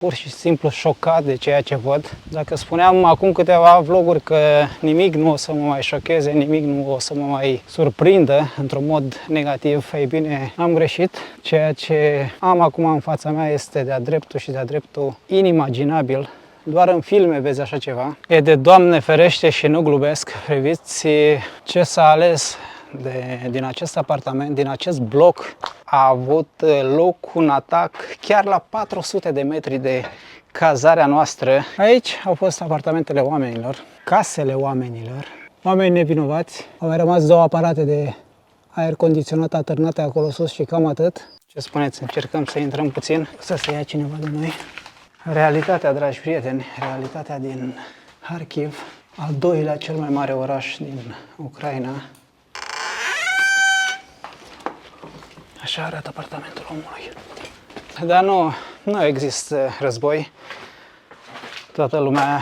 pur și simplu șocat de ceea ce văd. Dacă spuneam acum câteva vloguri că nimic nu o să mă mai șocheze, nimic nu o să mă mai surprindă într-un mod negativ, ei bine, am greșit. Ceea ce am acum în fața mea este de-a dreptul și de-a dreptul inimaginabil. Doar în filme vezi așa ceva. E de Doamne ferește și nu glumesc. Priviți ce s-a ales din acest apartament, din acest bloc. A avut loc un atac chiar la 400 de metri de cazarea noastră. Aici au fost apartamentele oamenilor, casele oamenilor, oameni nevinovați. Au mai rămas două aparate de aer condiționat atârnate acolo sus și cam atât. Ce spuneți? Încercăm să intrăm puțin, să se ia cineva de noi. Realitatea, dragi prieteni, realitatea din Harkiv, al doilea cel mai mare oraș din Ucraina. Așa arată apartamentul omului. Dar nu există război. Toată lumea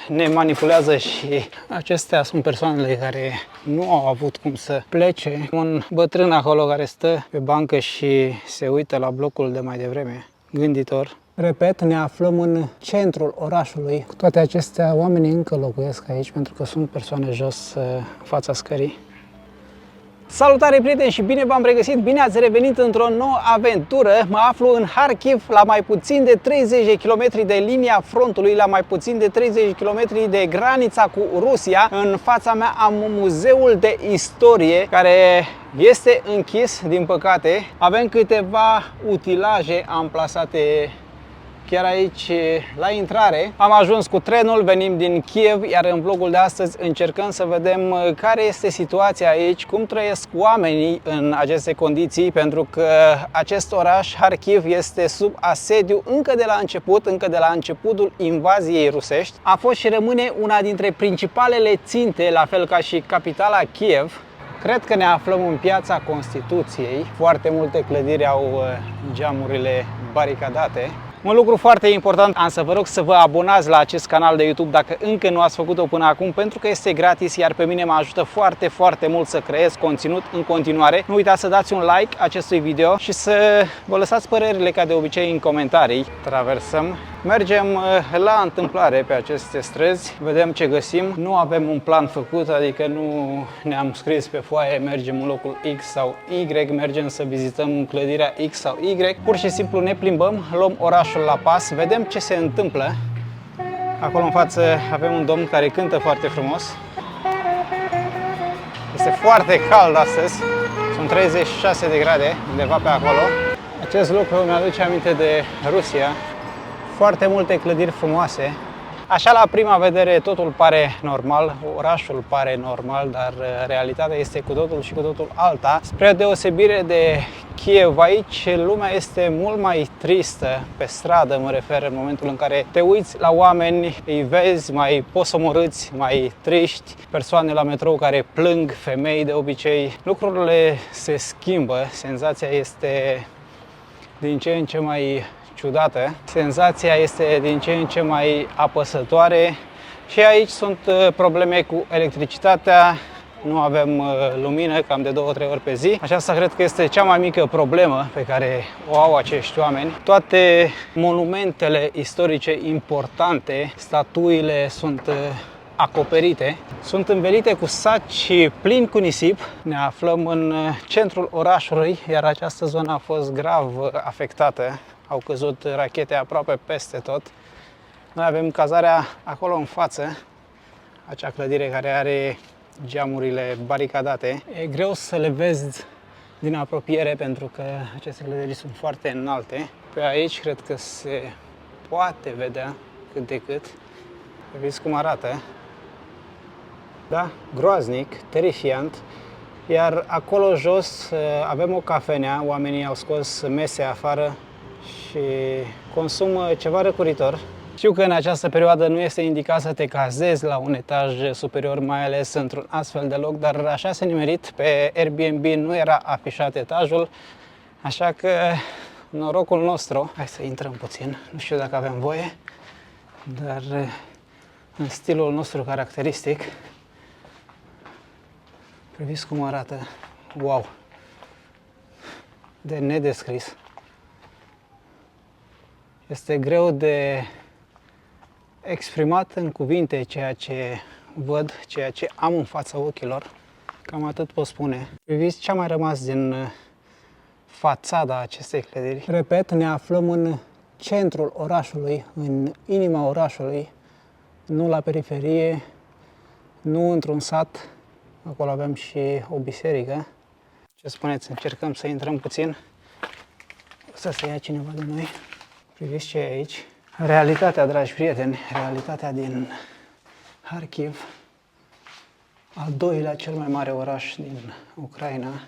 ne manipulează și acestea sunt persoanele care nu au avut cum să plece. Un bătrân acolo care stă pe bancă și se uită la blocul de mai devreme, gânditor. Repet, ne aflăm în centrul orașului. Cu toate acestea, oamenii încă locuiesc aici pentru că sunt persoane jos în fața scării. Salutare prieteni și bine v-am regăsit, bine ați revenit într-o nouă aventură. Mă aflu în Harkiv, la mai puțin de 30 de km de linia frontului, la mai puțin de 30 de km de granița cu Rusia. În fața mea am muzeul de istorie care este închis, din păcate. Avem câteva utilaje amplasate chiar aici la intrare. Am ajuns cu trenul, venim din Kiev, iar în vlogul de astăzi încercăm să vedem care este situația aici, cum trăiesc oamenii în aceste condiții, pentru că acest oraș, Harkiv, este sub asediu încă de la început, încă de la începutul invaziei rusești. A fost și rămâne una dintre principalele ținte, la fel ca și capitala Kiev. Cred că ne aflăm în piața Constituției. Foarte multe clădiri au geamurile baricadate. Un lucru foarte important, am să vă rog să vă abonați la acest canal de YouTube dacă încă nu ați făcut-o până acum, pentru că este gratis, iar pe mine mă ajută foarte, foarte mult să creez conținut în continuare. Nu uitați să dați un like acestui video și să vă lăsați părerile ca de obicei în comentarii. Traversăm. Mergem la întâmplare pe aceste străzi, vedem ce găsim. Nu avem un plan făcut, adică nu ne-am scris pe foaie, mergem în locul X sau Y, mergem să vizităm clădirea X sau Y. Pur și simplu ne plimbăm, luăm orașul la pas, vedem ce se întâmplă. Acolo în față avem un domn care cântă foarte frumos. Este foarte cald astăzi, sunt 36 de grade undeva pe acolo. Acest lucru mi-aduce aminte de Rusia. Foarte multe clădiri frumoase. Așa la prima vedere totul pare normal, orașul pare normal, dar realitatea este cu totul și cu totul alta. Spre deosebire de Kiev, aici lumea este mult mai tristă pe stradă, mă refer, în momentul în care te uiți la oameni, îi vezi mai posomorâți, mai triști, persoane la metrou care plâng, femei de obicei. Lucrurile se schimbă, senzația este din ce în ce mai ciudată. Senzația este din ce în ce mai apăsătoare și aici sunt probleme cu electricitatea, nu avem lumină cam de 2-3 ori pe zi. Aceasta cred că este cea mai mică problemă pe care o au acești oameni. Toate monumentele istorice importante, statuile sunt acoperite, sunt învelite cu saci plini cu nisip. Ne aflăm în centrul orașului, iar această zonă a fost grav afectată. Au căzut rachete aproape peste tot. Noi avem cazarea acolo în față, acea clădire care are geamurile baricadate. E greu să le vezi din apropiere pentru că aceste clădiri sunt foarte înalte. Pe aici cred că se poate vedea cât de cât. Vedeți cum arată. Da? Groaznic, terifiant. Iar acolo jos avem o cafenea, oamenii au scos mese afară și consumă ceva răcoritor. Știu că în această perioadă nu este indicat să te cazezi la un etaj superior, mai ales într-un astfel de loc, dar așa s-a nimerit. Pe Airbnb nu era afișat etajul, așa că norocul nostru. Hai să intrăm puțin, nu știu dacă avem voie, dar în stilul nostru caracteristic. Priviți cum arată. Wow! De nedescris. Este greu de exprimat în cuvinte ceea ce văd, ceea ce am în fața ochilor. Cam atât pot spune. Priviți ce a mai rămas din fațada acestei clădiri. Repet, ne aflăm în centrul orașului, în inima orașului, nu la periferie, nu într-un sat. Acolo avem și o biserică. Ce spuneți? Încercăm să intrăm puțin. O să se ia cineva de noi. Priviți ce e aici. Realitatea, dragi prieteni, realitatea din Kharkiv, al doilea cel mai mare oraș din Ucraina.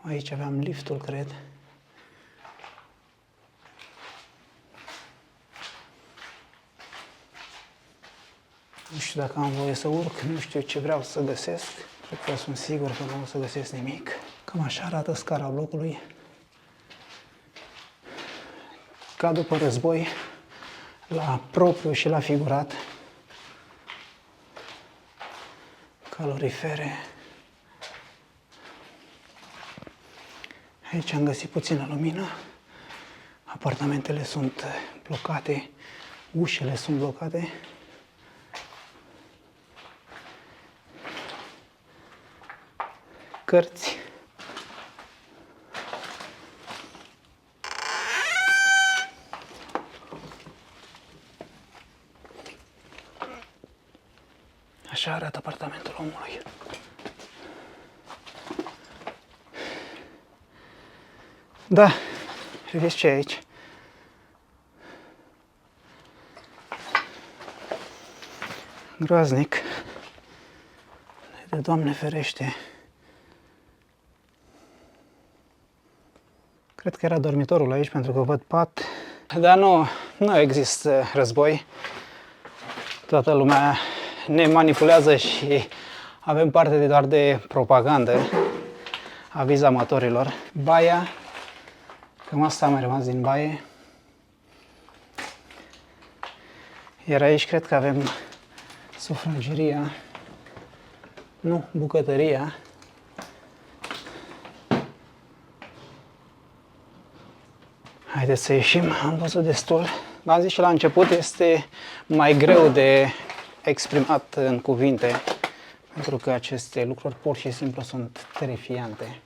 Aici aveam liftul, cred. Nu știu dacă am voie să urc, nu știu ce vreau să găsesc. Cred că sunt sigur că nu o să găsesc nimic. Cam așa arată scara blocului. Ca după război, la propriu și la figurat. Calorifere. Aici am găsit puțină lumină. Apartamentele sunt blocate, ușile sunt blocate. Cărți. Așa arată apartamentul omului. Da, vedeți ce e aici? Groaznic. De Doamne ferește. Cred că era dormitorul aici, pentru că văd pat. Dar nu există război. Toată lumea ne manipulează și avem parte doar de propagandă. Aviz amatorilor. Baia. Cam asta a mai rămas din baie. Iar aici cred că avem sufrageria. Nu, bucătăria. Haideți să ieșim, am văzut destul. V-am zis și la început, este mai greu de exprimat în cuvinte, pentru că aceste lucruri pur și simplu sunt terifiante.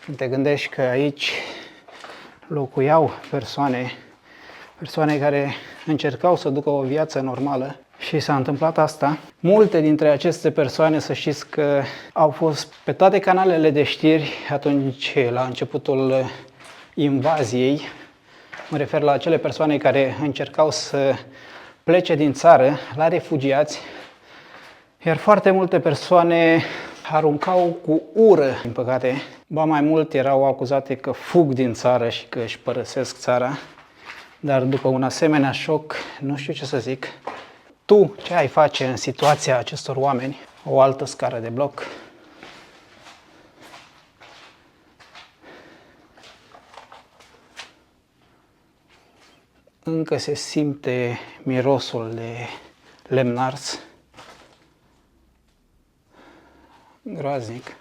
Când te gândești că aici locuiau persoane care încercau să ducă o viață normală și s-a întâmplat asta. Multe dintre aceste persoane, să știți că au fost pe toate canalele de știri atunci, la începutul invaziei. Mă refer la acele persoane care încercau să plece din țară, la refugiați, iar foarte multe persoane aruncau cu ură, din păcate. Ba mai mult erau acuzate că fug din țară și că își părăsesc țara. Dar după un asemenea șoc, nu știu ce să zic. Tu ce ai face în situația acestor oameni? O altă scară de bloc. Încă se simte mirosul de lemn ars. Groaznic.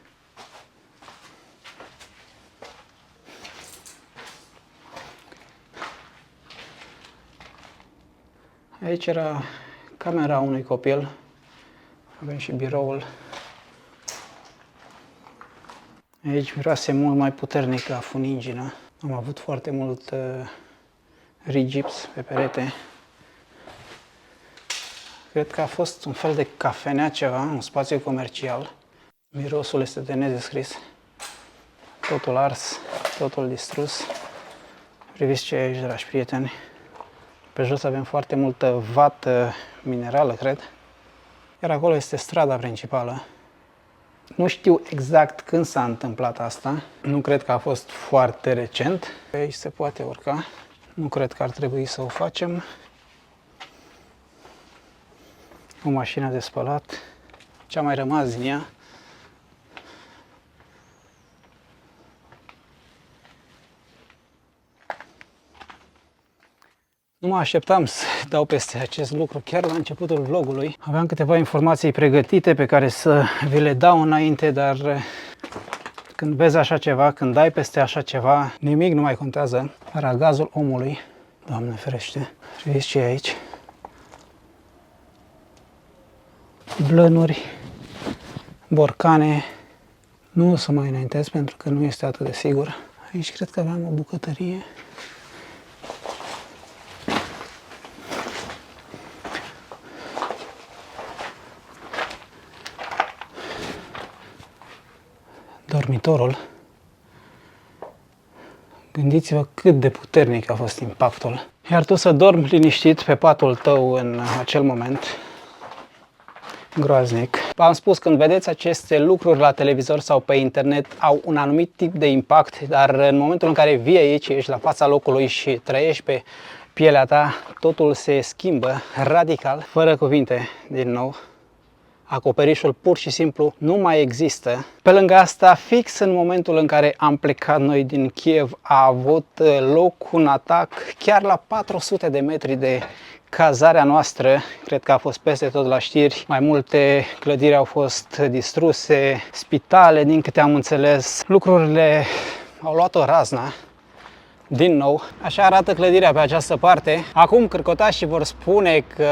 Aici era camera unui copil. Avem și biroul. Aici miroase mult mai puternic ca funingină. Am avut foarte mult rigips pe perete. Cred că a fost un fel de cafenea ceva, un spațiu comercial. Mirosul este de nedescris. Totul ars, totul distrus. Priviți ce e aici, dragi prieteni. Pe jos avem foarte multă vată minerală, cred. Iar acolo este strada principală. Nu știu exact când s-a întâmplat asta. Nu cred că a fost foarte recent. Aici se poate urca. Nu cred că ar trebui să o facem. O mașină de spălat. Ce a mai rămas din ea. Nu mă așteptam să dau peste acest lucru chiar la începutul vlogului. Aveam câteva informații pregătite pe care să vi le dau înainte, dar Când vezi așa ceva, când dai peste așa ceva, nimic nu mai contează. Aragazul omului, Doamne ferește, știți ce e aici? Blănuri, borcane. Nu o să mai înaintez pentru că nu este atât de sigur. Aici cred că aveam o bucătărie. Dormitorul. Gândiți-vă cât de puternic a fost impactul. Iar tu să dormi liniștit pe patul tău în acel moment. Groaznic. V-am spus, când vedeți aceste lucruri la televizor sau pe internet, au un anumit tip de impact, dar în momentul în care vii aici, ești la fața locului și trăiești pe pielea ta, totul se schimbă radical, fără cuvinte, din nou. Acoperișul pur și simplu nu mai există. Pe lângă asta, fix în momentul în care am plecat noi din Kiev, a avut loc un atac chiar la 400 de metri de cazarea noastră. Cred că a fost peste tot la știri. Mai multe clădiri au fost distruse, spitale, din câte am înțeles. Lucrurile au luat o razna. Din nou, așa arată clădirea pe această parte. Acum cârcotașii vor spune că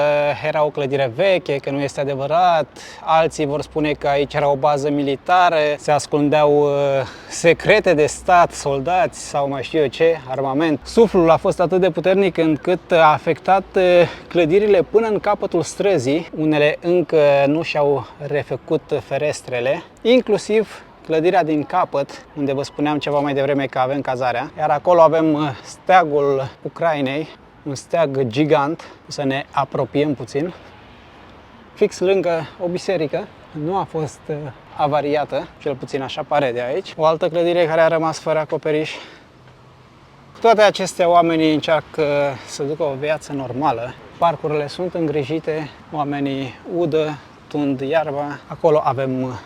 era o clădire veche, că nu este adevărat. Alții vor spune că aici era o bază militară, se ascundeau secrete de stat, soldați sau mai știu eu ce, armament. Suflul a fost atât de puternic încât a afectat clădirile până în capătul străzii. Unele încă nu și-au refăcut ferestrele, inclusiv clădirea din capăt, unde vă spuneam ceva mai devreme că avem cazarea. Iar acolo avem steagul Ucrainei, un steag gigant. Să ne apropiem puțin. Fix lângă o biserică. Nu a fost avariată, cel puțin așa pare de aici. O altă clădire care a rămas fără acoperiș. Toate acestea oamenii încearcă să ducă o viață normală. Parcurile sunt îngrijite, oamenii udă, tund iarba. Acolo avem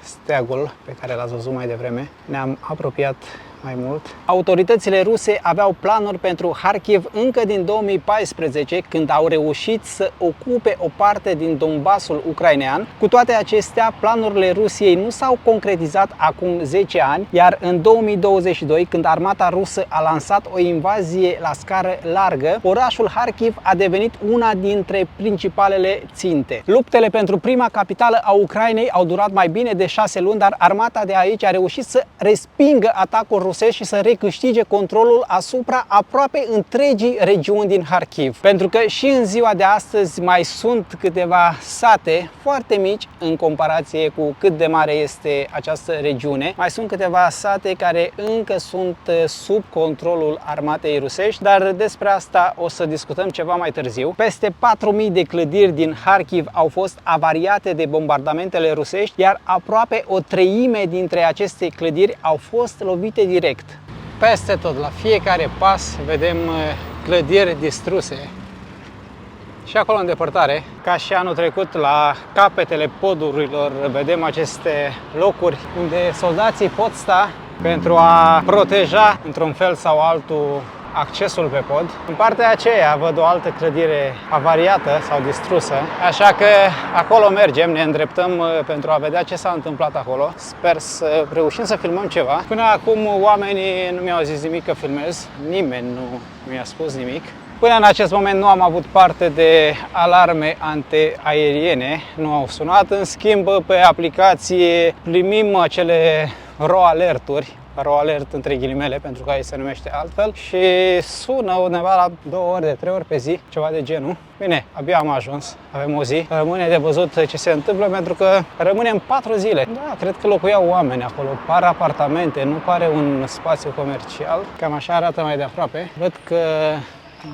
steagul pe care l-ați văzut mai devreme. Ne-am apropiat mai mult. Autoritățile ruse aveau planuri pentru Kharkiv încă din 2014, când au reușit să ocupe o parte din Donbasul ucrainean. Cu toate acestea, planurile Rusiei nu s-au concretizat acum 10 ani, iar în 2022, când armata rusă a lansat o invazie la scară largă, orașul Kharkiv a devenit una dintre principalele ținte. Luptele pentru prima capitală a Ucrainei au durat mai bine de 6 luni, dar armata de aici a reușit să respingă atacul rusesc și să recâștige controlul asupra aproape întregii regiuni din Kharkiv. Pentru că și în ziua de astăzi mai sunt câteva sate foarte mici în comparație cu cât de mare este această regiune. Mai sunt câteva sate care încă sunt sub controlul armatei rusești, dar despre asta o să discutăm ceva mai târziu. Peste 4000 de clădiri din Kharkiv au fost avariate de bombardamentele rusești, iar aproape o treime dintre aceste clădiri au fost lovite direct. Peste tot, la fiecare pas, vedem clădiri distruse. Și acolo în depărtare, ca și anul trecut, la capetele podurilor, vedem aceste locuri unde soldații pot sta pentru a proteja, într-un fel sau altul, accesul pe pod. În partea aceea văd o altă clădire avariată sau distrusă, așa că acolo mergem, ne îndreptăm pentru a vedea ce s-a întâmplat acolo. Sper să reușim să filmăm ceva. Până acum oamenii nu mi-au zis nimic că filmez, nimeni nu mi-a spus nimic. Până în acest moment nu am avut parte de alarme antiaeriene, nu au sunat, în schimb pe aplicație primim acele RO alerturi, RO alert între ghilimele, pentru că aici se numește altfel, și sună undeva la 2 ori, de 3 ori pe zi, ceva de genul. Bine, abia am ajuns, avem o zi, rămâne de văzut ce se întâmplă, pentru că rămânem 4 zile. Da, cred că locuiau oameni acolo, par apartamente, nu pare un spațiu comercial. Cam așa arată mai de aproape. Văd că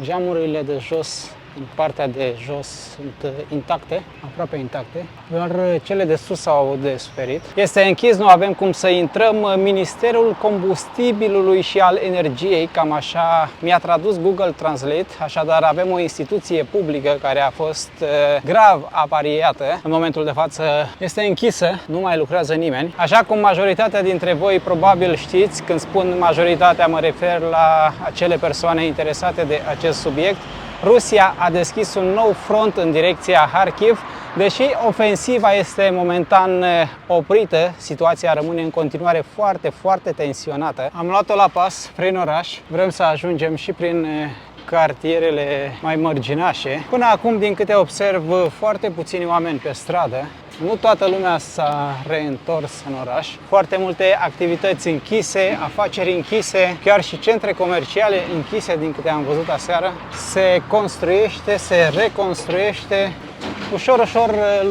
geamurile de jos, în partea de jos, sunt intacte, aproape intacte, doar cele de sus au de suferit. Este închis, nu avem cum să intrăm. Ministerul Combustibilului și al Energiei, cam așa mi-a tradus Google Translate, așadar avem o instituție publică care a fost grav avariată. În momentul de față este închisă, nu mai lucrează nimeni. Așa cum majoritatea dintre voi probabil știți, când spun majoritatea mă refer la acele persoane interesate de acest subiect, Rusia a deschis un nou front în direcția Kharkiv, Deși ofensiva este momentan oprită, situația rămâne în continuare foarte tensionată. Am luat-o la pas prin oraș, vrem să ajungem și prin cartierele mai mărginașe. Până acum, din câte observ, foarte puțini oameni pe stradă. Nu toată lumea s-a reîntors în oraș. Foarte multe activități închise, afaceri închise, chiar și centre comerciale închise, din câte am văzut aseară. Se construiește, se reconstruiește. Ușor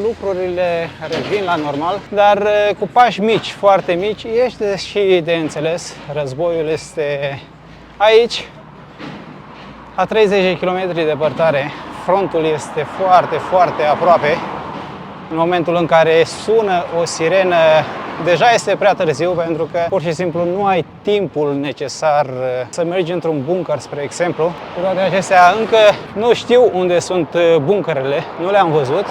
lucrurile revin la normal, dar cu pași mici, foarte mici. Este și de înțeles, războiul este aici, la 30 de km departare. Frontul este foarte aproape. În momentul în care sună o sirenă, deja este prea târziu, pentru că pur și simplu nu ai timpul necesar să mergi într-un bunker, spre exemplu. Cu toate acestea, încă nu știu unde sunt bunkerele, nu le-am văzut.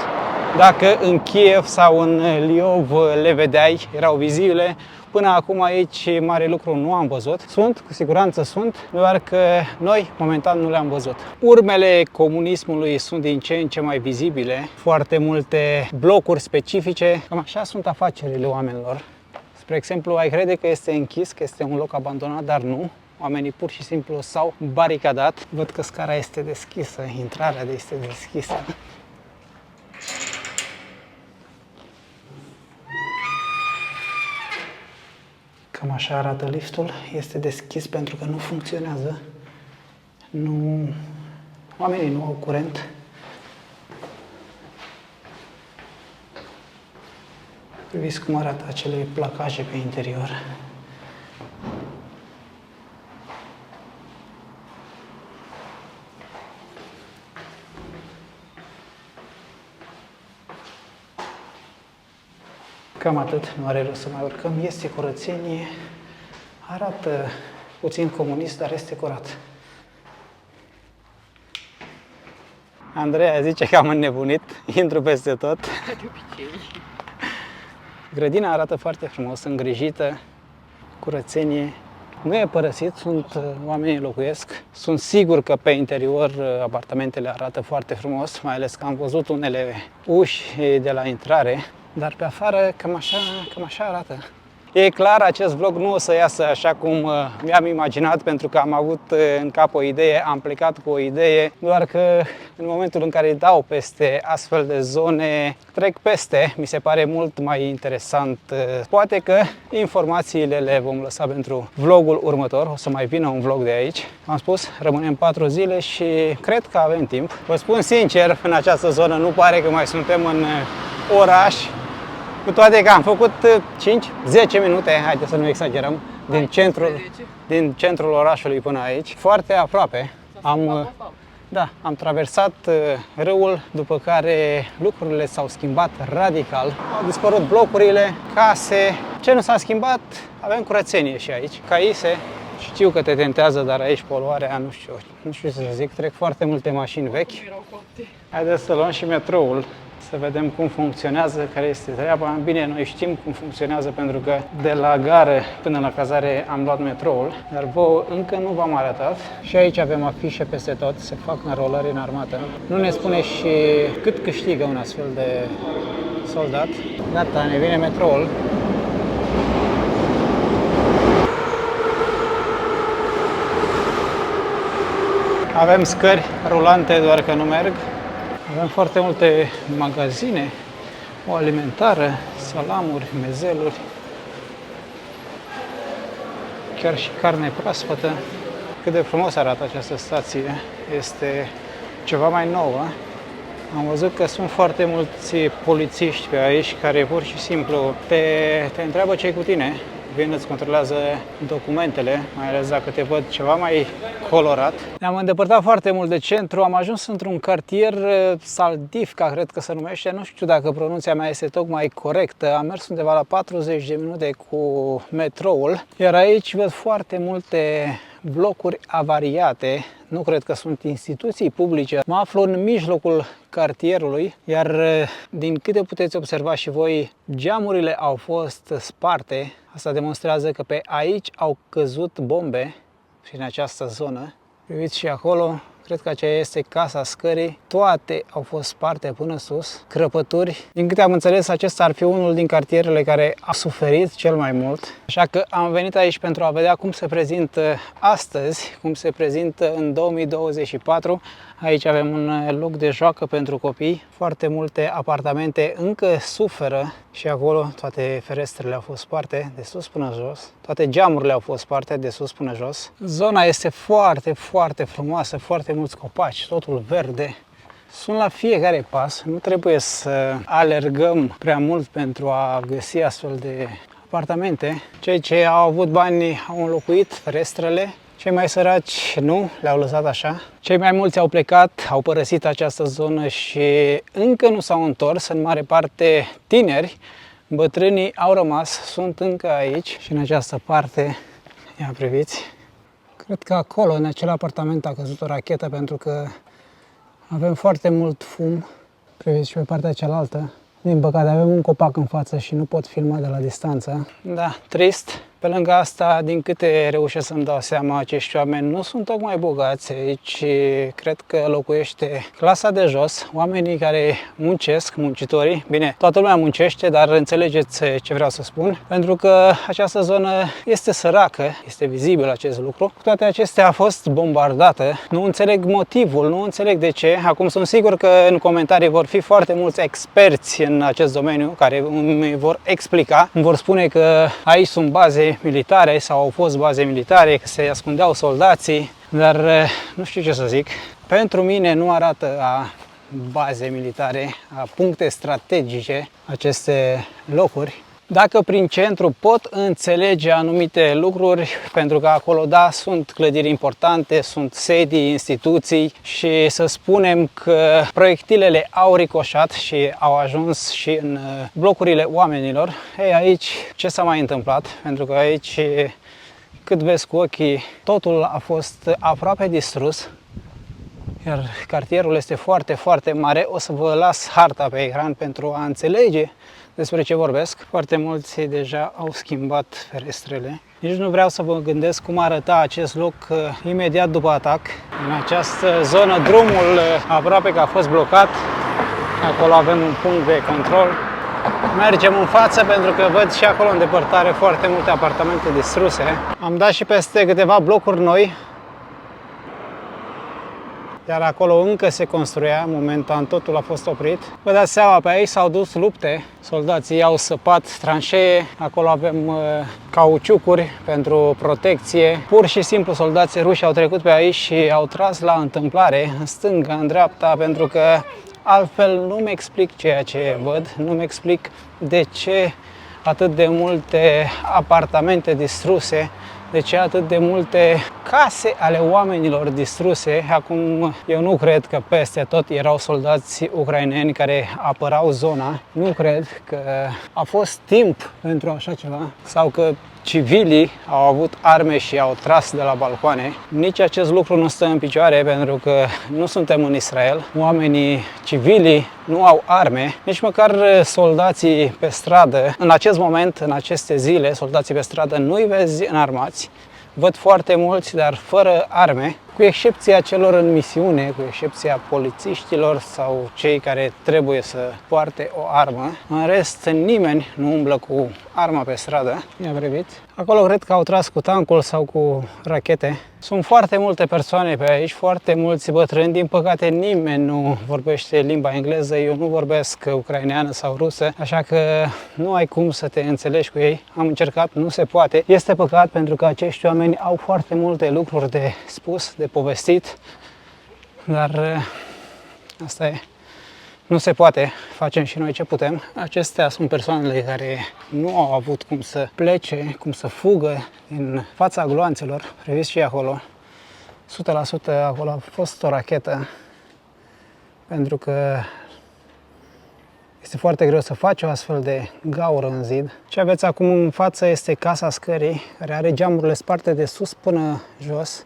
Dacă în Kiev sau în Liov le vedeai, erau vizibile. Până acum aici mare lucru nu am văzut. Sunt, cu siguranță sunt, doar că noi momentan nu le-am văzut. Urmele comunismului sunt din ce în ce mai vizibile. Foarte multe blocuri specifice. Cam așa sunt afacerile oamenilor. Spre exemplu, ai crede că este închis, că este un loc abandonat, dar nu. Oamenii pur și simplu s-au baricadat. Văd că scara este deschisă, intrarea este deschisă. Cam așa arată liftul. Este deschis pentru că nu funcționează. Oamenii nu au curent. Priviți cum arată acele placaje pe interior. Cam atât, nu are rost să mai urcăm. Este curățenie, arată puțin comunist, dar este curat. Andreea zice că am înnebunit, intru peste tot. De obicei. Grădina arată foarte frumos, îngrijită, curățenie. Nu e părăsit, oamenii locuiesc. Sunt sigur că pe interior apartamentele arată foarte frumos, mai ales că am văzut unele uși de la intrare. Dar pe afară cam așa arată. E clar, acest vlog nu o să iasă așa cum mi-am imaginat, pentru că am avut în cap o idee, am plecat cu o idee, doar că în momentul în care îi dau peste astfel de zone, trec peste, mi se pare mult mai interesant. Poate că informațiile le vom lăsa pentru vlogul următor, o să mai vină un vlog de aici. Am spus, rămânem 4 zile și cred că avem timp. Vă spun sincer, în această zonă nu pare că mai suntem în oraș. Cu toate că am făcut 5-10 minute, haideți să nu exagerăm, din centrul orașului până aici, foarte aproape. Am traversat râul, după care lucrurile s-au schimbat radical. Au dispărut blocurile, case. Ce nu s-a schimbat? Avem curățenie și aici. Caise, știu că te tentează, dar aici poluarea, nu știu ce să zic, trec foarte multe mașini vechi. Haideți să luăm și metroul, să vedem cum funcționează, care este treaba. Bine, noi știm cum funcționează pentru că de la gară până la cazare am luat metroul, dar vouă încă nu v-am arătat. Și aici avem afișe peste tot, se fac înrolări în armată. Nu ne spune și cât câștigă un astfel de soldat. Gata, ne vine metroul. Avem scări rulante, doar că nu merg. Avem foarte multe magazine, o alimentară, salamuri, mezeluri, chiar și carne proaspătă. Cât de frumos arată această stație, este ceva mai nouă. Am văzut că sunt foarte mulți polițiști pe aici care pur și simplu te întreabă ce-i cu tine. Vin, îți controlează documentele, mai ales dacă te văd ceva mai colorat. Ne-am îndepărtat foarte mult de centru, am ajuns într-un cartier, Saldivka, cred că se numește, nu știu dacă pronunția mea este tocmai corectă. Am mers undeva la 40 de minute cu metroul, iar aici văd foarte multe blocuri avariate. Nu cred că sunt instituții publice. Mă aflu în mijlocul cartierului, iar din câte puteți observa și voi, geamurile au fost sparte. Asta demonstrează că pe aici au căzut bombe și în această zonă. Priviți și acolo, Cred că aceea este casa scării. Toate au fost sparte până sus, crăpături. Din câte am înțeles, acesta ar fi unul din cartierele care a suferit cel mai mult. Așa că am venit aici pentru a vedea cum se prezintă astăzi, cum se prezintă în 2024. Aici avem un loc de joacă pentru copii. Foarte multe apartamente încă suferă și acolo toate ferestrele au fost sparte de sus până jos. Toate geamurile au fost sparte de sus până jos. Zona este foarte, foarte frumoasă, foarte mulți copaci, totul verde. Sunt la fiecare pas, nu trebuie să alergăm prea mult pentru a găsi astfel de apartamente. Cei ce au avut bani au înlocuit ferestrele. Cei mai săraci nu, le-au lăsat așa. Cei mai mulți au plecat, au părăsit această zonă și încă nu s-au întors, în mare parte tineri. Bătrânii au rămas, sunt încă aici și în această parte, ia priviți. Cred că acolo, în acel apartament, a căzut o rachetă pentru că avem foarte mult fum. Priviți și pe partea cealaltă. Din păcate avem un copac în față și nu pot filma de la distanță. Da, trist. Pe lângă asta, din câte reușesc să-mi dau seama, acești oameni nu sunt tocmai bogați. Aici cred că locuiește clasa de jos, oamenii care muncesc, muncitorii. Bine, toată lumea muncește, dar înțelegeți ce vreau să spun. Pentru că această zonă este săracă, este vizibil acest lucru. Cu toate acestea a fost bombardată. Nu înțeleg motivul, nu înțeleg de ce. Acum sunt sigur că în comentarii vor fi foarte mulți experți în acest domeniu care îmi vor explica. Îmi vor spune că aici sunt baze militare sau au fost baze militare, că se ascundeau soldații, dar nu știu ce să zic. Pentru mine nu arată a baze militare, a puncte strategice aceste locuri. Dacă prin centru pot înțelege anumite lucruri, pentru că acolo, da, sunt clădiri importante, sunt sedii, instituții și să spunem că proiectilele au ricoșat și au ajuns și în blocurile oamenilor. Ei, aici ce s-a mai întâmplat? Pentru că aici, cât vezi cu ochii, totul a fost aproape distrus. Iar cartierul este foarte, foarte mare. O să vă las harta pe ecran pentru a înțelege despre ce vorbesc. Foarte mulți deja au schimbat ferestrele. Nici nu vreau să vă gândesc cum arăta acest loc imediat după atac. În această zonă drumul aproape că a fost blocat. Acolo avem un punct de control. Mergem în față pentru că văd și acolo în depărtare foarte multe apartamente distruse. Am dat și peste câteva blocuri noi. Iar acolo încă se construia, momentan totul a fost oprit. Vă dați seama, pe aici s-au dus lupte, soldații au săpat tranșee, acolo avem cauciucuri pentru protecție. Pur și simplu soldații ruși au trecut pe aici și au tras la întâmplare, în stânga, în dreapta, pentru că altfel nu-mi explic ceea ce văd, nu-mi explic de ce atât de multe apartamente distruse, de ce atât de multe case ale oamenilor distruse. Acum, eu nu cred că peste tot erau soldați ucraineni care apărau zona. Nu cred că a fost timp pentru așa ceva sau că civilii au avut arme și au tras de la balcoane. Nici acest lucru nu stă în picioare pentru că nu suntem în Israel. Oamenii civilii nu au arme, nici măcar soldații pe stradă. În acest moment, în aceste zile, soldații pe stradă nu-i vezi înarmați. Văd foarte mulți, dar fără arme, cu excepția celor în misiune, cu excepția polițiștilor sau cei care trebuie să poarte o armă. În rest, nimeni nu umblă cu arma pe stradă. Mi-a privit. Acolo cred că au tras cu tancul sau cu rachete. Sunt foarte multe persoane pe aici, foarte mulți bătrâni. Din păcate, nimeni nu vorbește limba engleză. Eu nu vorbesc ucraineană sau rusă, așa că nu ai cum să te înțelegi cu ei. Am încercat, nu se poate. Este păcat pentru că acești oameni au foarte multe lucruri de spus, de povestit, dar asta e. Nu se poate, facem și noi ce putem. Acestea sunt persoanele care nu au avut cum să plece, cum să fugă din fața gloanțelor. Priviți și acolo, 100% acolo a fost o rachetă, pentru că este foarte greu să faci o astfel de gaură în zid. Ce aveți acum în față este casa scării, care are geamurile sparte de sus până jos.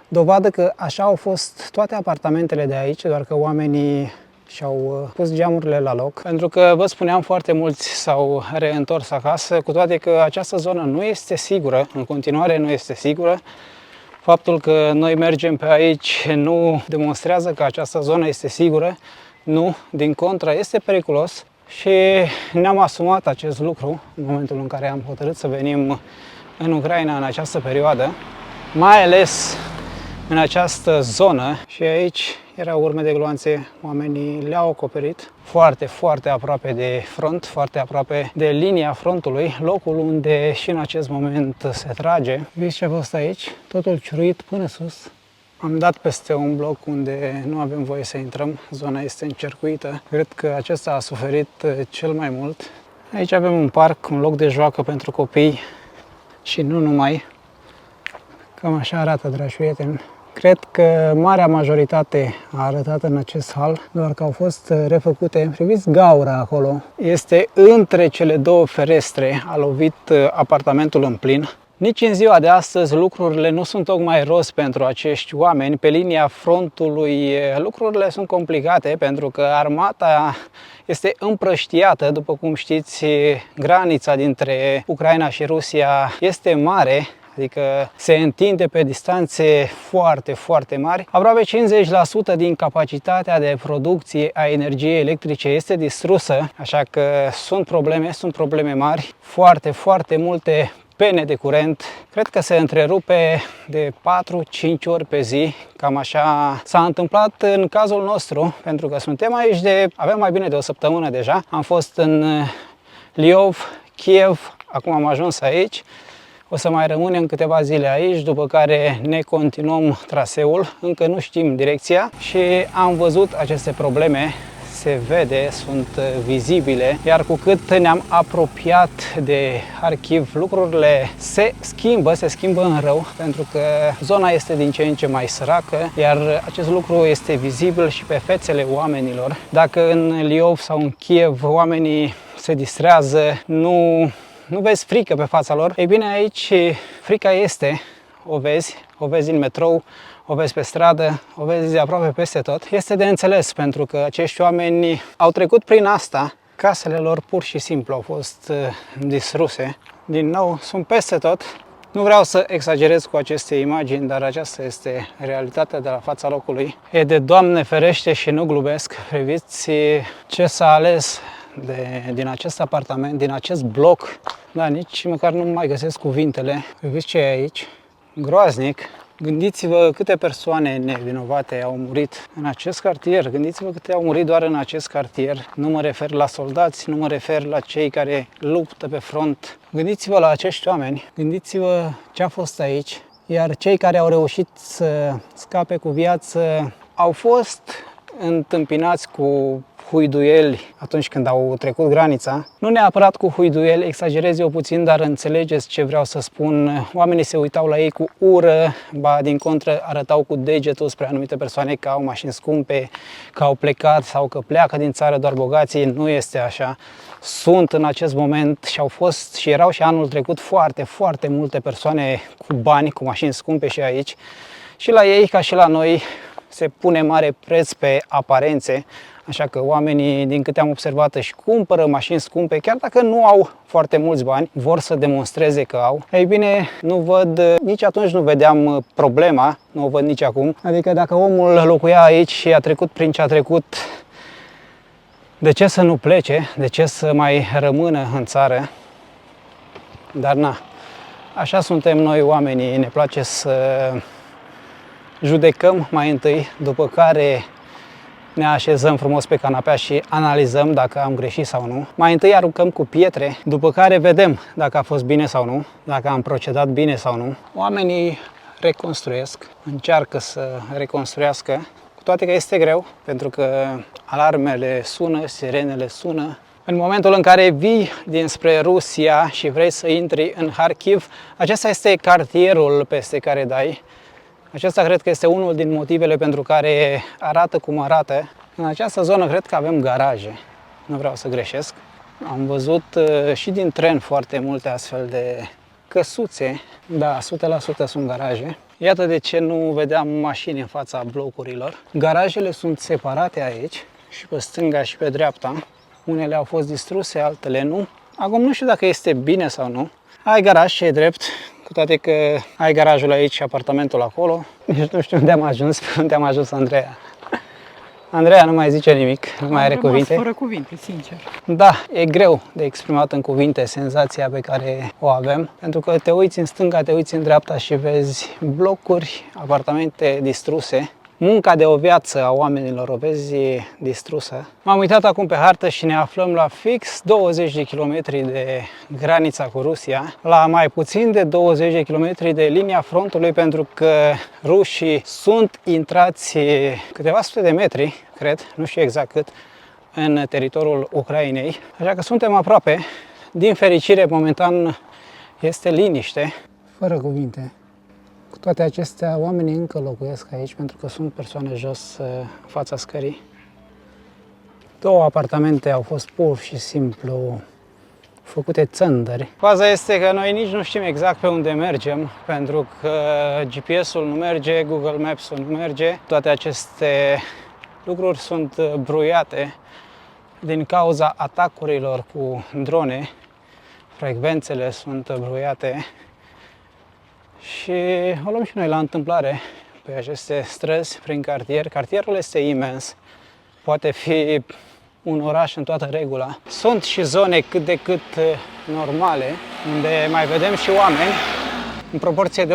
Dovadă că așa au fost toate apartamentele de aici, doar că oamenii și-au pus geamurile la loc. Pentru că, vă spuneam, foarte mulți s-au reîntors acasă, cu toate că această zonă nu este sigură, în continuare nu este sigură. Faptul că noi mergem pe aici nu demonstrează că această zonă este sigură, nu, din contră, este periculos și ne-am asumat acest lucru în momentul în care am hotărât să venim în Ucraina în această perioadă, mai ales în această zonă. Și aici erau urme de gloanțe, oamenii le-au acoperit foarte, foarte aproape de front, foarte aproape de linia frontului, locul unde și în acest moment se trage. Vedeți ce a fost aici? Totul ciuruit până sus. Am dat peste un bloc unde nu avem voie să intrăm, zona este încercuită. Cred că acesta a suferit cel mai mult. Aici avem un parc, un loc de joacă pentru copii și nu numai. Cam așa arată, dragi prieteni. Cred că marea majoritate a arătat în acest hal, doar că au fost refăcute. Priviți gaura acolo. Este între cele două ferestre, a lovit apartamentul în plin. Nici în ziua de astăzi lucrurile nu sunt tocmai roz pentru acești oameni. Pe linia frontului lucrurile sunt complicate pentru că armata este împrăștiată. După cum știți, granița dintre Ucraina și Rusia este mare. Adică se întinde pe distanțe foarte, foarte mari. Aproape 50% din capacitatea de producție a energiei electrice este distrusă, așa că sunt probleme mari, foarte, foarte multe pene de curent. Cred că se întrerupe de 4-5 ori pe zi, cam așa s-a întâmplat în cazul nostru, pentru că suntem aici avem mai bine de o săptămână deja. Am fost în Liov, Kiev, acum am ajuns aici. O să mai rămânem câteva zile aici, după care ne continuăm traseul, încă nu știm direcția și am văzut aceste probleme, se vede, sunt vizibile, iar cu cât ne-am apropiat de Kharkiv, lucrurile se schimbă în rău, pentru că zona este din ce în ce mai săracă, iar acest lucru este vizibil și pe fețele oamenilor. Dacă în Liov sau în Kiev oamenii se distrează, nu vezi frică pe fața lor. Ei bine, aici frica este, o vezi în metrou, o vezi pe stradă, o vezi aproape peste tot. Este de înțeles pentru că acești oameni au trecut prin asta, casele lor pur și simplu au fost distruse. Din nou, sunt peste tot. Nu vreau să exagerez cu aceste imagini, dar aceasta este realitatea de la fața locului. E de Doamne ferește și nu glumesc. Priviți ce s-a ales din acest apartament, din acest bloc. Da, nici măcar nu mai găsesc cuvintele. Priviți ce e aici. Groaznic. Gândiți-vă câte persoane nevinovate au murit în acest cartier. Gândiți-vă câte au murit doar în acest cartier. Nu mă refer la soldați, nu mă refer la cei care luptă pe front. Gândiți-vă la acești oameni. Gândiți-vă ce a fost aici. Iar cei care au reușit să scape cu viață au fost întâmpinați cu huiduieli atunci când au trecut granița. Nu neapărat cu huiduieli, exagerez eu puțin, dar înțelegeți ce vreau să spun. Oamenii se uitau la ei cu ură, ba din contră arătau cu degetul spre anumite persoane că au mașini scumpe, că au plecat sau că pleacă din țară doar bogații. Nu este așa. Sunt în acest moment și au fost și erau și anul trecut foarte, foarte multe persoane cu bani, cu mașini scumpe și aici. Și la ei, ca și la noi, se pune mare preț pe aparențe, așa că oamenii, din câte am observat, își cumpără mașini scumpe, chiar dacă nu au foarte mulți bani, vor să demonstreze că au. Ei bine, nu văd, nici atunci nu vedeam problema, nu o văd nici acum. Adică dacă omul locuia aici și a trecut prin ce a trecut, de ce să nu plece, de ce să mai rămână în țară? Dar na, așa suntem noi oamenii, ne place să judecăm mai întâi, după care ne așezăm frumos pe canapea și analizăm dacă am greșit sau nu. Mai întâi aruncăm cu pietre, după care vedem dacă a fost bine sau nu, dacă am procedat bine sau nu. Oamenii reconstruiesc, încearcă să reconstruiască, cu toate că este greu, pentru că alarmele sună, sirenele sună. În momentul în care vii dinspre Rusia și vrei să intri în Kharkiv, acesta este cartierul peste care dai. Acesta cred că este unul din motivele pentru care arată cum arată. În această zonă cred că avem garaje. Nu vreau să greșesc. Am văzut și din tren foarte multe astfel de căsuțe. Da, 100% sunt garaje. Iată de ce nu vedeam mașini în fața blocurilor. Garajele sunt separate aici, și pe stânga și pe dreapta. Unele au fost distruse, altele nu. Acum nu știu dacă este bine sau nu. Ai garaj și e drept, cu toate că ai garajul aici și apartamentul acolo. Nici nu știu unde am ajuns, unde am ajuns, Andreea. Andreea nu mai zice nimic, nu mai are cuvinte. Fără cuvinte, sincer. Da, e greu de exprimat în cuvinte senzația pe care o avem, pentru că te uiți în stânga, te uiți în dreapta și vezi blocuri, apartamente distruse. Munca de o viață a oamenilor o vezi distrusă. M-am uitat acum pe hartă și ne aflăm la fix 20 de kilometri de granița cu Rusia, la mai puțin de 20 de kilometri de linia frontului, pentru că rușii sunt intrați câteva sute de metri, cred, nu știu exact cât, în teritoriul Ucrainei. Așa că suntem aproape. Din fericire, momentan este liniște. Fără cuvinte. Cu toate acestea, oamenii încă locuiesc aici pentru că sunt persoane jos în fața scării. 2 apartamente au fost pur și simplu făcute țândări. Faza este că noi nici nu știm exact pe unde mergem, pentru că GPS-ul nu merge, Google Maps-ul nu merge. Toate aceste lucruri sunt bruiate din cauza atacurilor cu drone. Frecvențele sunt bruiate. Și o luăm și noi la întâmplare pe aceste străzi prin cartier. Cartierul este imens, poate fi un oraș în toată regula. Sunt și zone cât de cât normale, unde mai vedem și oameni. În proporție de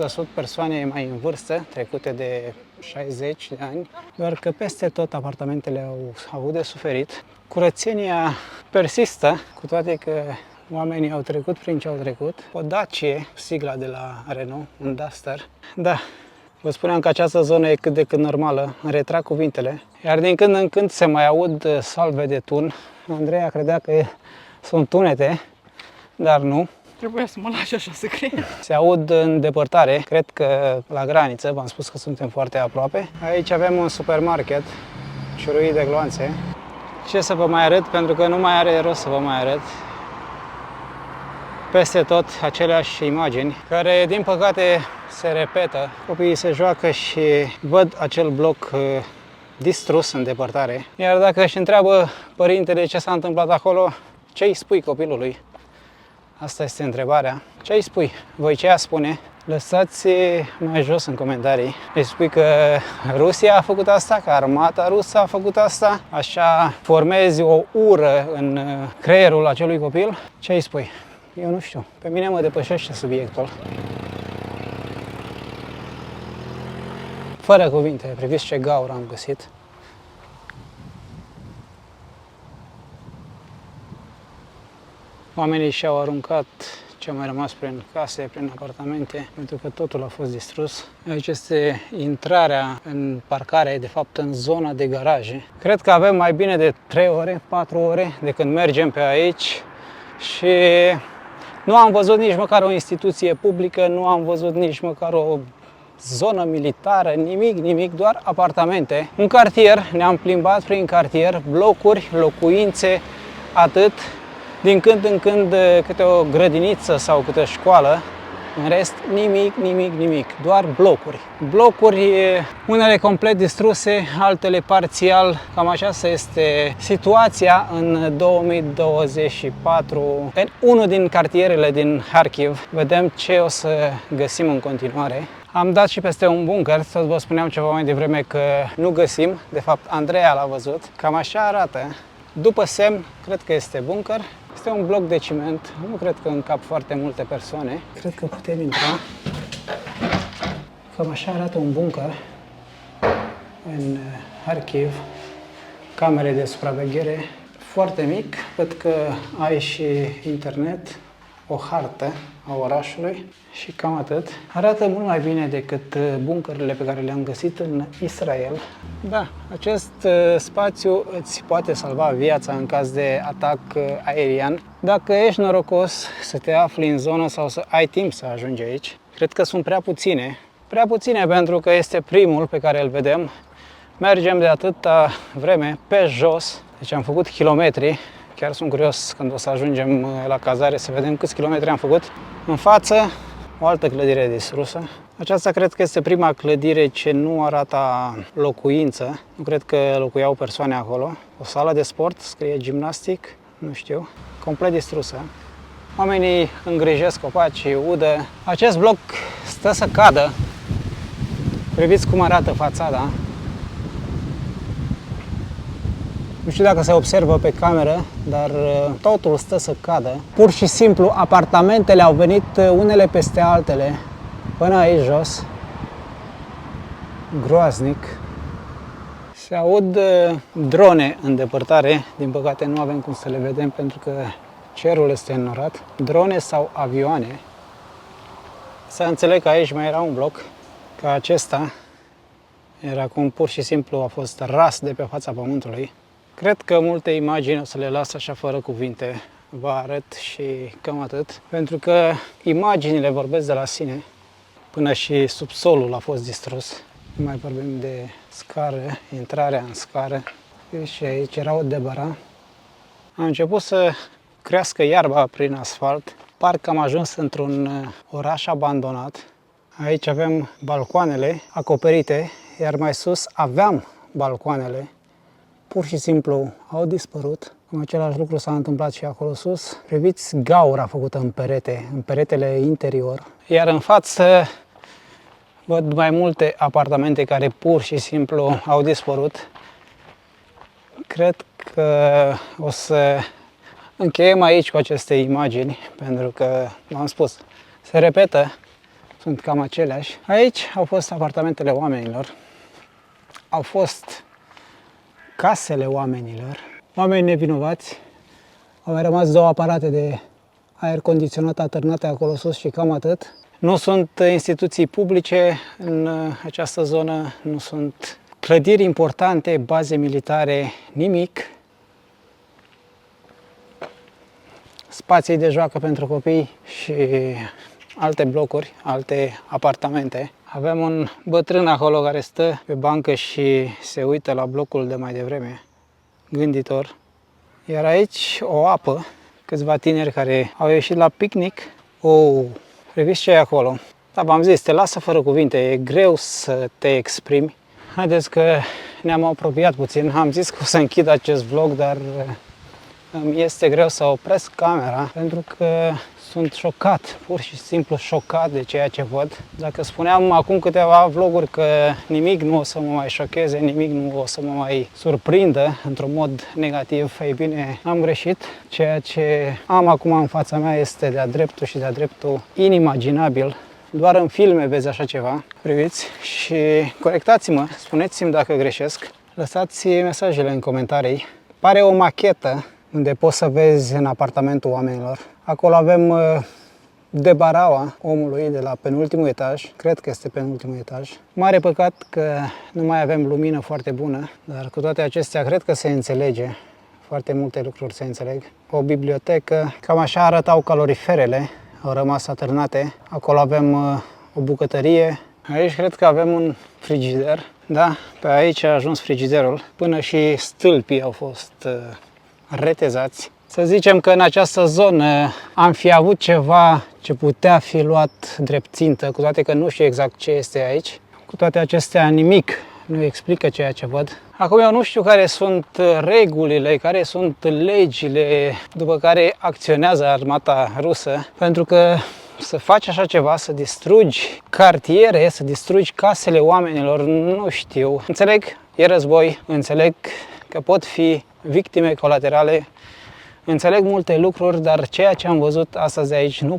80% sunt persoane mai în vârstă, trecute de 60 de ani, doar că peste tot apartamentele au avut de suferit. Curățenia persistă, cu toate că oamenii au trecut prin ce au trecut. O Dacie, sigla de la Renault, un Duster. Da, vă spuneam că această zonă e cât de cât normală, îmi retrag cuvintele. Iar din când în când se mai aud salve de tun. Andreea credea că sunt tunete, dar nu. Trebuia să mă lași așa să cred. Se aud în depărtare, cred că la graniță, v-am spus că suntem foarte aproape. Aici avem un supermarket, ciuruit de gloanțe. Ce să vă mai arăt, pentru că nu mai are rost să vă mai arăt. Peste tot aceleași imagini, care din păcate se repetă. Copiii se joacă și văd acel bloc distrus în depărtare. Iar dacă își întreabă părintele ce s-a întâmplat acolo, ce îi spui copilului? Asta este întrebarea. Ce îi spui? Voi ce a spune? Lăsați mai jos în comentarii. Îi spui că Rusia a făcut asta, că armata rusă a făcut asta, așa formezi o ură în creierul acelui copil. Ce îi spui? Eu nu știu. Pe mine mă depășește subiectul. Fără cuvinte, priviți ce gaură am găsit. Oamenii și-au aruncat ce a mai rămas prin case, prin apartamente, pentru că totul a fost distrus. Aici este intrarea în parcare, de fapt în zona de garaje. Cred că avem mai bine de 3 ore, 4 ore de când mergem pe aici și nu am văzut nici măcar o instituție publică, nu am văzut nici măcar o zonă militară, nimic, doar apartamente. Un cartier, ne-am plimbat prin cartier, blocuri, locuințe, atât. Din când în când câte o grădiniță sau câte o școală, în rest nimic, doar blocuri. Blocuri, unele complet distruse, altele parțial, cam așa este situația în 2024. În unul din cartierele din Kharkiv, vedem ce o să găsim în continuare. Am dat și peste un bunker, tot vă spuneam ceva mai devreme că nu găsim, de fapt Andreea l-a văzut. Cam așa arată. După semn, cred că este bunker. Este un bloc de ciment, nu cred că încap foarte multe persoane. Cred că putem intra. Cam așa arată un bunker în Kharkiv. Camere de supraveghere foarte mic. Văd că ai și internet, o hartă a orașului și cam atât. Arată mult mai bine decât bunkerele pe care le-am găsit în Israel. Da, acest spațiu îți poate salva viața în caz de atac aerian. Dacă ești norocos să te afli în zonă sau să ai timp să ajungi aici. Cred că sunt prea puține pentru că este primul pe care îl vedem. Mergem de atâta vreme pe jos, deci am făcut kilometri. Chiar sunt curios când o să ajungem la cazare să vedem câți kilometri am făcut. În față, o altă clădire distrusă. Aceasta cred că este prima clădire ce nu arată locuință. Nu cred că locuiau persoane acolo. O sală de sport, scrie gimnastic, nu știu. Complet distrusă. Oamenii îngrijesc copacii, udă. Acest bloc stă să cadă. Priviți cum arată fațada. Nu știu dacă se observă pe cameră, dar totul stă să cadă. Pur și simplu, apartamentele au venit unele peste altele, până aici jos. Groaznic. Se aud drone în depărtare. Din păcate nu avem cum să le vedem pentru că cerul este înnorat. Drone sau avioane. Să înțeleg că aici mai era un bloc ca acesta. Iar acum pur și simplu a fost ras de pe fața pământului. Cred că multe imagini o să le las așa fără cuvinte. Vă arăt și cam atât. Pentru că imaginile vorbesc de la sine. Până și subsolul a fost distrus. Nu mai vorbim de scară, intrarea în scară. Și aici era o debara. Am început să crească iarba prin asfalt. Parcă am ajuns într-un oraș abandonat. Aici avem balcoanele acoperite, iar mai sus aveam balcoanele. Pur și simplu au dispărut. Același lucru s-a întâmplat și acolo sus. Priviți gaura făcută în perete, în peretele interior. Iar în față văd mai multe apartamente care pur și simplu au dispărut. Cred că o să încheiem aici cu aceste imagini, pentru că, v-am spus, se repetă, sunt cam aceleași. Aici au fost apartamentele oamenilor, au fost casele oamenilor, oameni nevinovați. Au mai rămas 2 aparate de aer condiționat atârnate acolo sus și cam atât. Nu sunt instituții publice în această zonă, nu sunt clădiri importante, baze militare, nimic. Spații de joacă pentru copii și alte blocuri, alte apartamente. Avem un bătrân acolo care stă pe bancă și se uită la blocul de mai devreme, gânditor. Iar aici o apă, câțiva tineri care au ieșit la picnic. Priviți ce e acolo. Da, v-am zis, te lasă fără cuvinte, e greu să te exprimi. Haideți că ne-am apropiat puțin, am zis că o să închid acest vlog, dar îmi este greu să opresc camera pentru că sunt șocat, pur și simplu șocat de ceea ce văd. Dacă spuneam acum câteva vloguri că nimic nu o să mă mai șocheze, nimic nu o să mă mai surprindă într-un mod negativ, ei bine, am greșit. Ceea ce am acum în fața mea este de-a dreptul și de-a dreptul inimaginabil. Doar în filme vezi așa ceva. Priviți și corectați-mă, spuneți-mi dacă greșesc. Lăsați mesajele în comentarii. Pare o machetă unde poți să vezi în apartamentul oamenilor. Acolo avem debaraua omului de la penultimul etaj, cred că este penultimul etaj. Mare păcat că nu mai avem lumină foarte bună, dar cu toate acestea cred că se înțelege. Foarte multe lucruri se înțeleg. O bibliotecă, cam așa arătau caloriferele, au rămas atârnate. Acolo avem o bucătărie. Aici cred că avem un frigider. Da, pe aici a ajuns frigiderul. Până și stâlpii au fost retezați. Să zicem că în această zonă am fi avut ceva ce putea fi luat drept țintă, cu toate că nu știu exact ce este aici. Cu toate acestea nimic nu explică ceea ce văd. Acum eu nu știu care sunt regulile, care sunt legile după care acționează armata rusă, pentru că să faci așa ceva, să distrugi cartiere, să distrugi casele oamenilor, nu știu. Înțeleg, e război, înțeleg că pot fi victime colaterale, înțeleg multe lucruri, dar ceea ce am văzut astăzi aici nu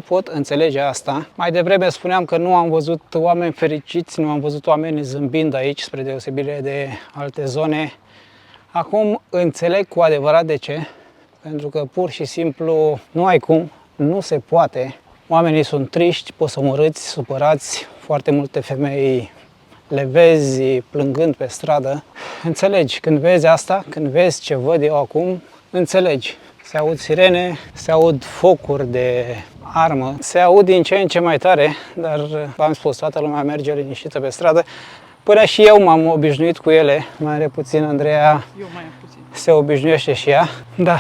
pot înțelege asta. Mai devreme spuneam că nu am văzut oameni fericiți, nu am văzut oameni zâmbind aici, spre deosebire de alte zone. Acum înțeleg cu adevărat de ce, pentru că pur și simplu nu ai cum, nu se poate. Oamenii sunt triști, posomorâți, supărați, foarte multe femei le vezi plângând pe stradă. Înțelegi, când vezi asta, când vezi ce văd eu acum, înțelegi. Se aud sirene, se aud focuri de armă, se aud din ce în ce mai tare, dar v-am spus, toată lumea merge liniștită pe stradă. Până și eu m-am obișnuit cu ele, mai are puțin Andreea, se obișnuiește și ea. Da,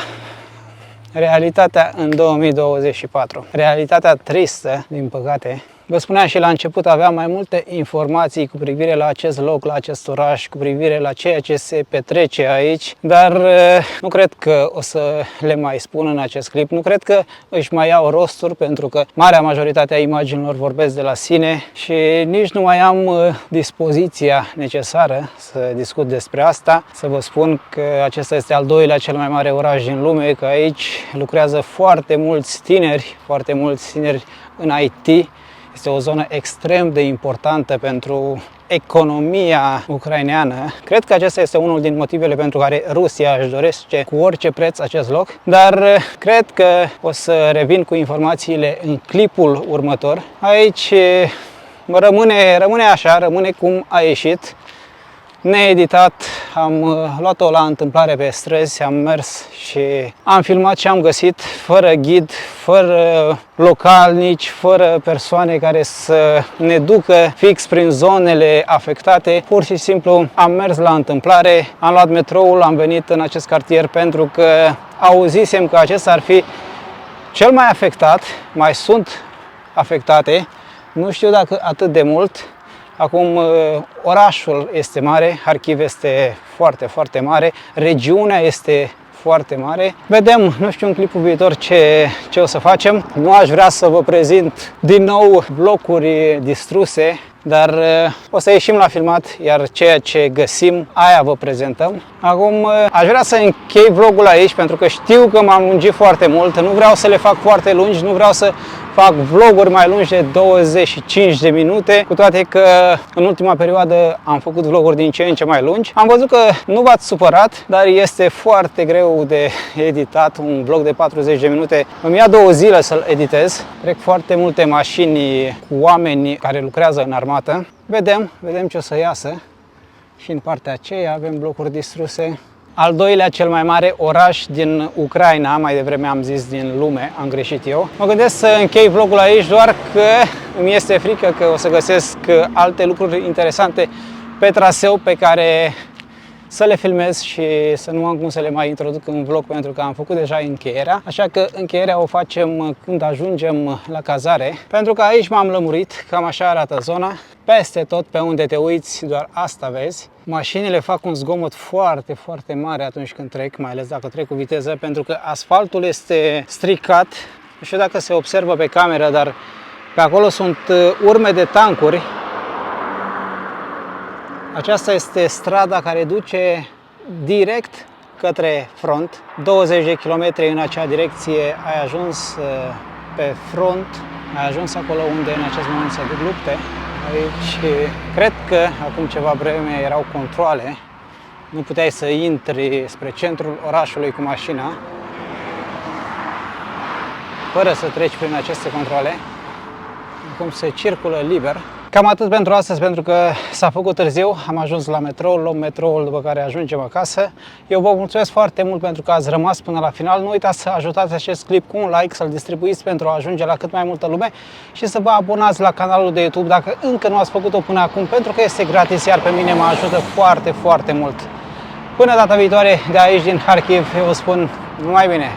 realitatea în 2024. Realitatea tristă, din păcate, Vă spuneam și la început, aveam mai multe informații cu privire la acest loc, la acest oraș, cu privire la ceea ce se petrece aici, dar nu cred că o să le mai spun în acest clip. Nu cred că își mai iau rosturi, pentru că marea majoritate a imaginilor vorbesc de la sine și nici nu mai am dispoziția necesară să discut despre asta. Să vă spun că acesta este al doilea cel mai mare oraș din lume, că aici lucrează foarte mulți tineri în IT. Este o zonă extrem de importantă pentru economia ucraineană. Cred că acesta este unul din motivele pentru care Rusia își dorește cu orice preț acest loc, dar cred că o să revin cu informațiile în clipul următor. Aici rămâne așa, rămâne cum a ieșit. Needitat, am luat-o la întâmplare pe străzi, am mers și am filmat ce am găsit, fără ghid, fără localnici, fără persoane care să ne ducă fix prin zonele afectate. Pur și simplu am mers la întâmplare, am luat metroul, am venit în acest cartier pentru că auzisem că acesta ar fi cel mai afectat, mai sunt afectate, nu știu dacă atât de mult. Acum, orașul este mare, Harkiv este foarte, foarte mare, regiunea este foarte mare. Vedem, nu știu în clipul viitor ce o să facem. Nu aș vrea să vă prezint din nou blocuri distruse, dar o să ieșim la filmat, iar ceea ce găsim, aia vă prezentăm. Acum, aș vrea să închei vlogul aici, pentru că știu că m-am lungit foarte mult, nu vreau să le fac foarte lungi, nu vreau să fac vloguri mai lungi de 25 de minute, cu toate că în ultima perioadă am făcut vloguri din ce în ce mai lungi. Am văzut că nu v-ați supărat, dar este foarte greu de editat un vlog de 40 de minute. Îmi ia 2 zile să-l editez. Trec foarte multe mașini cu oameni care lucrează în armată. Vedem ce o să iasă. Și în partea aceea avem blocuri distruse. Al doilea cel mai mare oraș din Ucraina, mai devreme am zis din lume, am greșit eu. Mă gândesc să închei vlogul aici, doar că îmi este frică că o să găsesc alte lucruri interesante pe traseu pe care să le filmez și să nu am cum să le mai introduc în vlog, pentru că am făcut deja încheierea. Așa că încheierea o facem când ajungem la cazare, pentru că aici m-am lămurit, cam așa arată zona. Peste tot pe unde te uiți, doar asta vezi. Mașinile fac un zgomot foarte, foarte mare atunci când trec, mai ales dacă trec cu viteză, pentru că asfaltul este stricat. Nu știu dacă se observă pe cameră, dar pe acolo sunt urme de tancuri. Aceasta este strada care duce direct către front. 20 de kilometri în acea direcție ai ajuns pe front, ai ajuns acolo unde în acest moment se duc lupte. Aici cred că acum ceva vreme erau controale, nu puteai să intri spre centrul orașului cu mașina fără să treci prin aceste controale. Acum se circulă liber. Cam atât pentru astăzi, pentru că s-a făcut târziu, am ajuns la metrou, luăm metroul după care ajungem acasă. Eu vă mulțumesc foarte mult pentru că ați rămas până la final. Nu uitați să ajutați acest clip cu un like, să-l distribuiți pentru a ajunge la cât mai multă lume și să vă abonați la canalul de YouTube dacă încă nu ați făcut-o până acum, pentru că este gratis, iar pe mine mă ajută foarte, foarte mult. Până data viitoare, de aici din Harkiv, eu vă spun numai bine!